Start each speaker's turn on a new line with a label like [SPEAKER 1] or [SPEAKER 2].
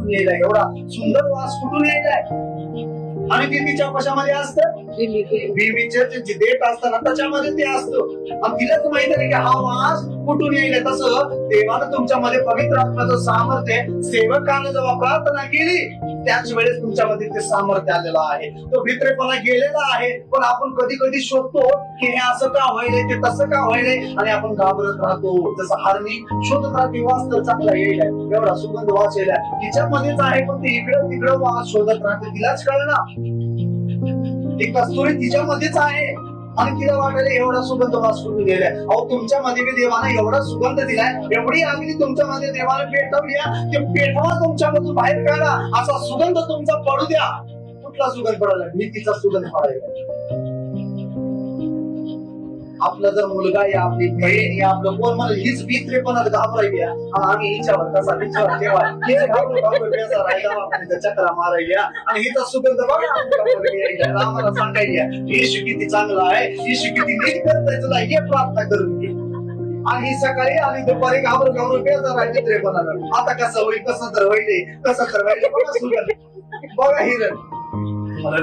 [SPEAKER 1] कुठून यायला, एवढा सुंदर वास कुठून यायलाय? आणि ते तिच्या कशामध्ये असतं, बीबीचे जे देठ असतं ना त्याच्यामध्ये ते असतं, आणि तिलाच माहिती आहे की हा वास कुठून येईल. तसं देवानं तुमच्यामध्ये पवित्र आत्म्याचं सामर्थ्य, सेवकानं जेव्हा प्रार्थना केली त्याच वेळेस तुमच्यामध्ये ते सामर्थ्य आलेलं आहे, तो भित्रेपणा गेलेला आहे. पण आपण कधी कधी शोधतो की हे असं का व्हायलंय, ते तसं का व्हायलंय, आणि आपण घाबरत राहतो. जसं हारणी शोधत राहते वास तर चांगला येईल, एवढा सुगंध वास येईल तिच्यामध्येच आहे, पण ती इकडं तिकडं वास शोधत राहते, तिलाच कळणार ती कस्तुरी तिच्यामध्येच आहे, आणि तिला वाटायला एवढा सुगंध वास कुठून गेलाय. अहो तुमच्यामध्ये बी देवाने एवढा सुगंध दिलाय, एवढी अग्नी तुमच्यामध्ये देवाने पेटवली, ते पेटवा तुमच्यामधून बाहेर काढा, असा सुगंध तुमचा पडू द्या. कुठला सुगंध पडायला, भीतीचा सुगंध पडायला. आपला जर मुलगा या आपली बहीण या आपलं कोण मला हीच भित्रेपणात घाबरायली, आम्ही हिच्यावर कसा विचार ठेवा, चक्रा मारायला, आणि हिचा सुगंध बघा आम्हाला सांगायला येशू किती चांगला आहे, येशू किती नीट करतायचं नाही, हे प्रार्थना करून घे. आणि ही सकाळी आणि दुपारी घाबरून घाबरून बेजार आहे भित्रेपणाला. आता कसं होईल, कसं तर होईल, कसं तर होईल, बघा सुगंध, बघा हिरण मला